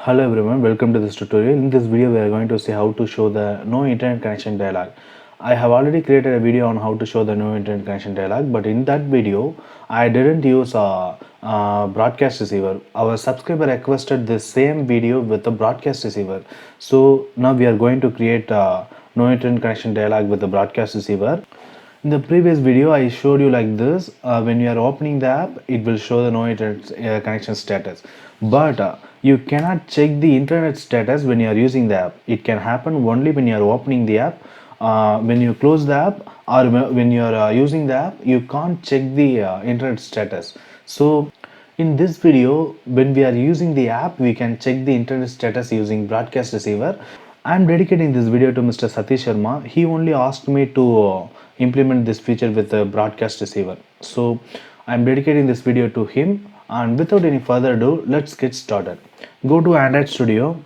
Hello everyone, welcome to this tutorial. In this video we are going to see how to show the no internet connection dialog. I have already created a video on how to show the no internet connection dialog, but in that video I didn't use a broadcast receiver. Our subscriber requested this same video with a broadcast receiver. So now we are going to create a no internet connection dialog with the broadcast receiver. In the previous video I showed you like this. When you are opening the app it will show the no internet connection status, but you cannot check the internet status when you are using the app. It can happen only when you are opening the app. When you close the app or when you are using the app, you can't check the internet status. So in this video, when we are using the app, we can check the internet status using broadcast receiver. I'm dedicating this video to Mr. Satish Sharma. He only asked me to implement this feature with a broadcast receiver. So I'm dedicating this video to him, and without any further ado, let's get started. Go to Android Studio,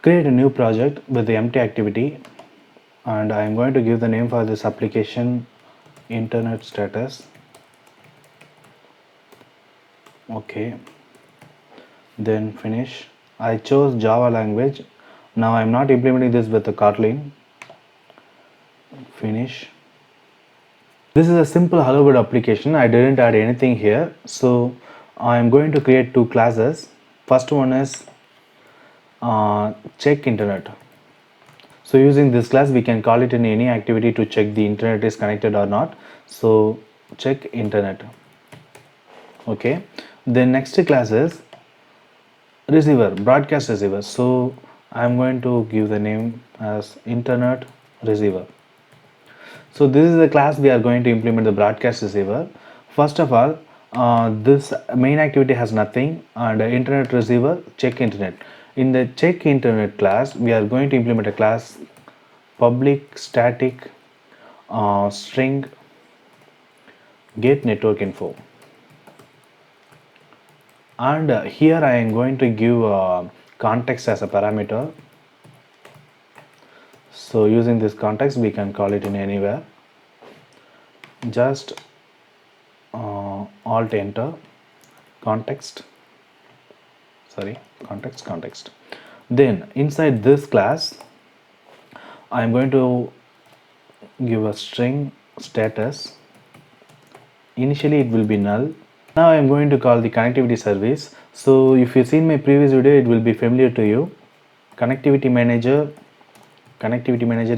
create a new project with the empty activity, and I'm going to give the name for this application internet status. Okay, then finish. I chose Java language. Now I'm not implementing this with the Kotlin. Finish. This is a simple Hello World application. I didn't add anything here. So I'm going to create two classes. First one is check internet. So using this class we can call it in any activity to check the internet is connected or not. So check internet. Okay, then next class is receiver, broadcast receiver. So I'm going to give the name as internet receiver. So this is the class we are going to implement the broadcast receiver. First of all, this main activity has nothing, and internet receiver check internet. In the check internet class we are going to implement a class public static string get network info, and here I am going to give context as a parameter. So using this context we can call it in anywhere. Just alt enter context, context. Then inside this class I am going to give a string status. Initially it will be null. Now I am going to call the connectivity service. So if you seen my previous video it will be familiar to you. Connectivity manager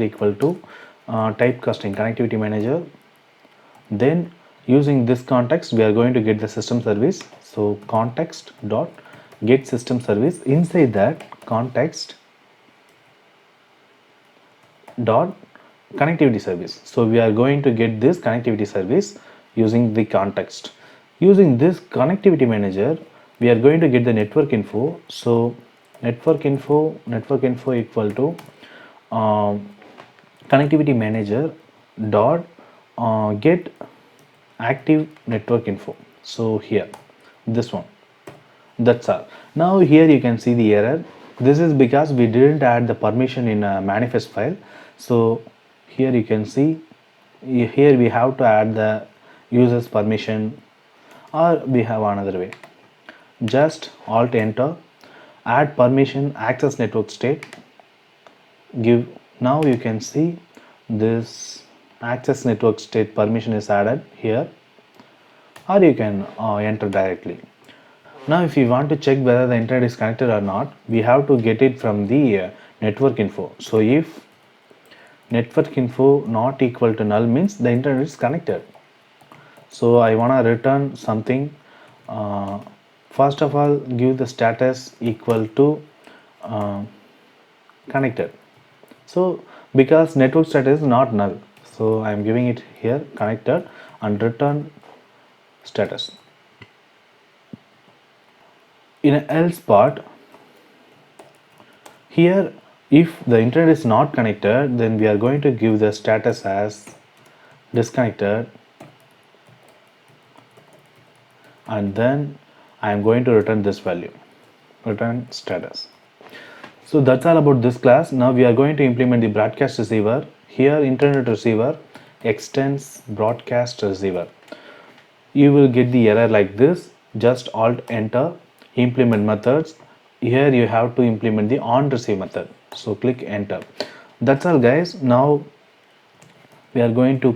equal to typecasting connectivity manager. Then using this context we are going to get the system service. So context dot get system service. Inside that context dot connectivity service. So we are going to get this connectivity service using the context. Using this connectivity manager we are going to get the network info. So network info equal to connectivity manager dot get active network info. So here this one, that's all. Now here you can see the error. This is because we didn't add the permission in a manifest file. So here you can see, here we have to add the user's permission, or we have another way. Just alt enter, add permission access network state, give. Now you can see this access network state permission is added here, or you can enter directly. Now if you want to check whether the internet is connected or not, we have to get it from the network info. So if network info not equal to null means the internet is connected. So I want to return something. First of all, give the status equal to connected. So because network status is not null, so I am giving it here connected and return status. In an else part, here if the internet is not connected, then we are going to give the status as disconnected, and then I am going to return this value, return status. So that's all about this class. Now we are going to implement the broadcast receiver. Here internet receiver extends broadcast receiver. You will get the error like this. Just alt enter implement methods, here you have to implement the on receive method. So click enter. That's all guys. Now we are going to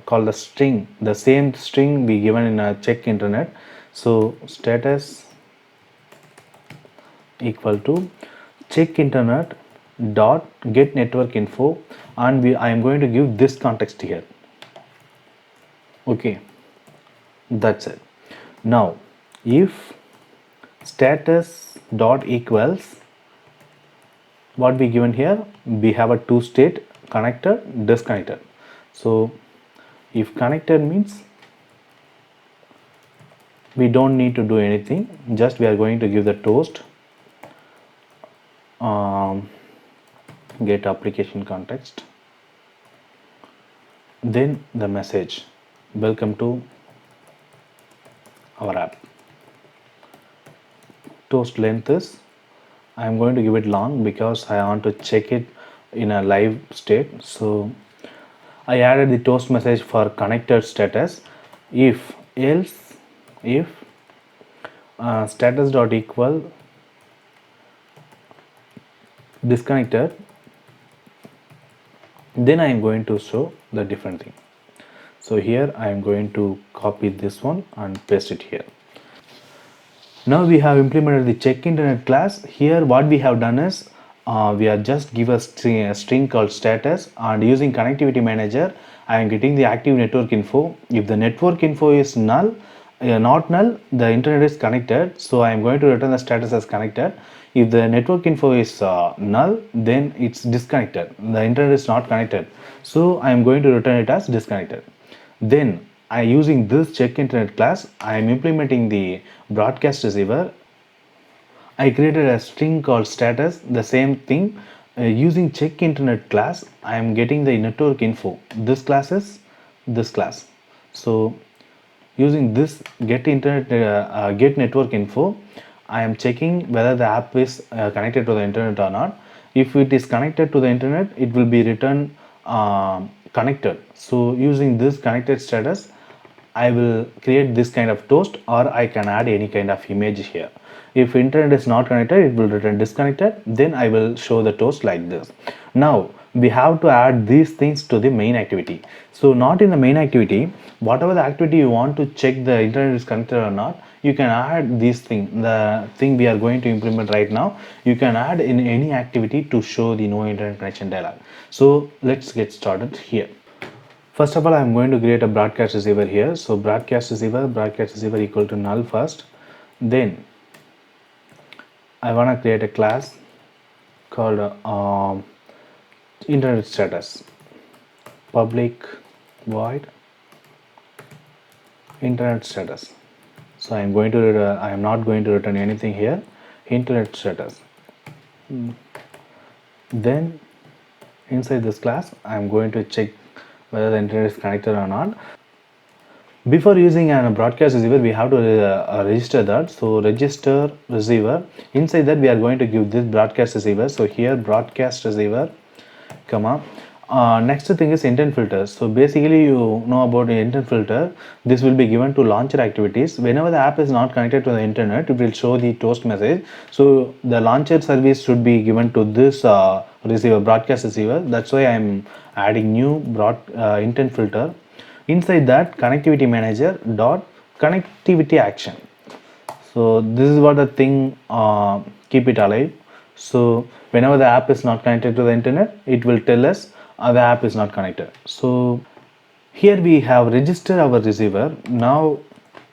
call the string, the same string we given in a check internet. So status equal to check internet dot get network info, and I am going to give this context here. Okay, that's it. Now if status dot equals what we given here, we have a two state, connected, disconnected. So if connected means we don't need to do anything, just we are going to give the toast get application context, then the message welcome to our app. Toast length is, I am going to give it long because I want to check it in a live state. So I added the toast message for connected status. If else, if status dot equal disconnected, then I am going to show the different thing. So here I am going to copy this one and paste it here. Now we have implemented the check internet class. Here what we have done is we are just give a string called status, and using connectivity manager I am getting the active network info. If the network info is null, not null, the internet is connected, so I am going to return the status as connected. If the network info is null, then it's disconnected, the internet is not connected, so I am going to return it as disconnected. Then I using this check internet class, I am implementing the broadcast receiver. I created a string called status, the same thing. Using check internet class, I am getting the network info. This class is this class. So using this get network info, I am checking whether the app is connected to the internet or not. If it is connected to the internet, it will be returned connected. So using this connected status, I will create this kind of toast, or I can add any kind of image here. If internet is not connected, it will return disconnected. Then I will show the toast like this. Now we have to add these things to the main activity. So not in the main activity, whatever the activity you want to check the internet is connected or not, you can add this thing, the thing we are going to implement right now, you can add in any activity to show the no internet connection dialog. So let's get started here. First of all, I am going to create a broadcast receiver here. So broadcast receiver equal to null first. Then I want to create a class called internet status, public void internet status. So I am going to I am not going to return anything here, internet status. Then inside this class I am going to check whether the internet is connected or not. Before using a broadcast receiver, we have to register that. So register receiver, inside that we are going to give this broadcast receiver. So here broadcast receiver comma, next thing is intent filter. So basically you know about the intent filter. This will be given to launcher activities. Whenever the app is not connected to the internet, it will show the toast message. So the launcher service should be given to this receiver, broadcast receiver. That's why I am adding new intent filter. Inside that, connectivity manager dot connectivity action. So this is what the thing keep it alive. So whenever the app is not connected to the internet, it will tell us the app is not connected. So here we have registered our receiver. Now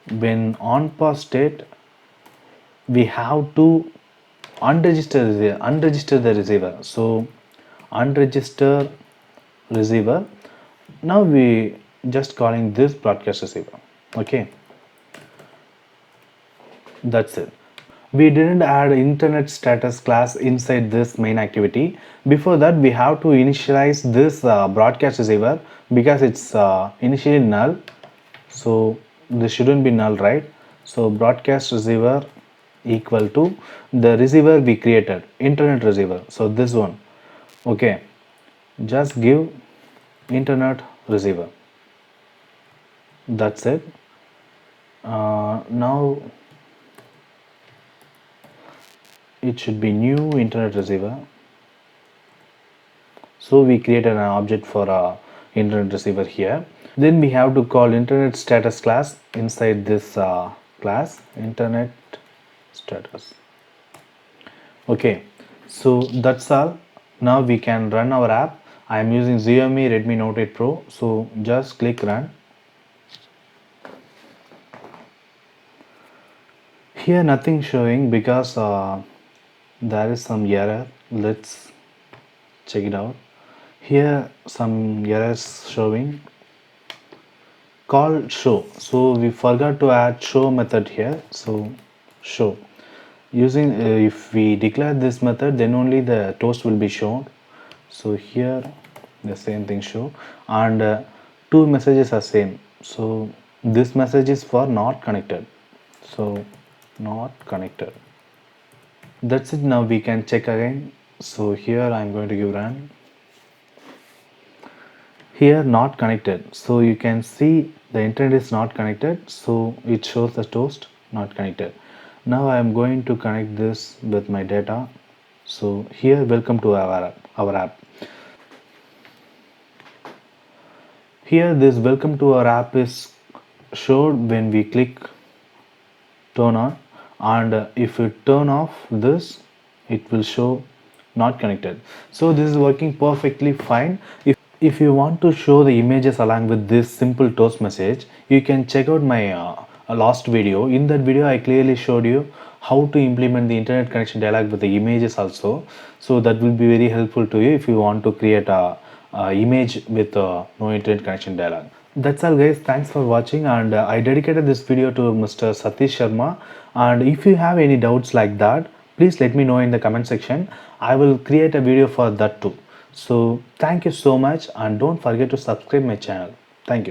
when on pause state, we have to unregister the receiver. So unregister receiver. Now we just calling this broadcast receiver. Okay, that's it. We didn't add internet status class inside this main activity. Before that, we have to initialize this broadcast receiver because it's initially null. So this shouldn't be null, right? So broadcast receiver equal to the receiver we created, internet receiver. So this one. Okay, just give internet receiver. That's it. Now it should be new internet receiver. So we created an object for a internet receiver here. Then we have to call internet status class inside this class, internet status. Okay, so that's all. Now we can run our app. I am using Xiaomi Redmi Note 8 Pro, so just click run. Here nothing showing because there is some error. Let's check it out. Here some errors showing. Call show, so we forgot to add show method here. So show, using if we declare this method, then only the toast will be shown. So here the same thing show, and two messages are same. So this message is for not connected, so not connected. That's it. Now we can check again. So here I'm going to give run. Here not connected, so you can see the internet is not connected, so it shows the toast not connected. Now I am going to connect this with my data. So here welcome to our app. Here this welcome to our app is showed when we click turn on, and if we turn off this, it will show not connected. So this is working perfectly fine. If you want to show the images along with this simple toast message, you can check out my last video. In that video I clearly showed you how to implement the internet connection dialog with the images also. So that will be very helpful to you if you want to create a image with no internet connection dialog. That's all guys, thanks for watching, and I dedicated this video to Mr. Satish Sharma, and if you have any doubts like that, please let me know in the comment section. I will create a video for that too. So thank you so much, and don't forget to subscribe my channel. Thank you.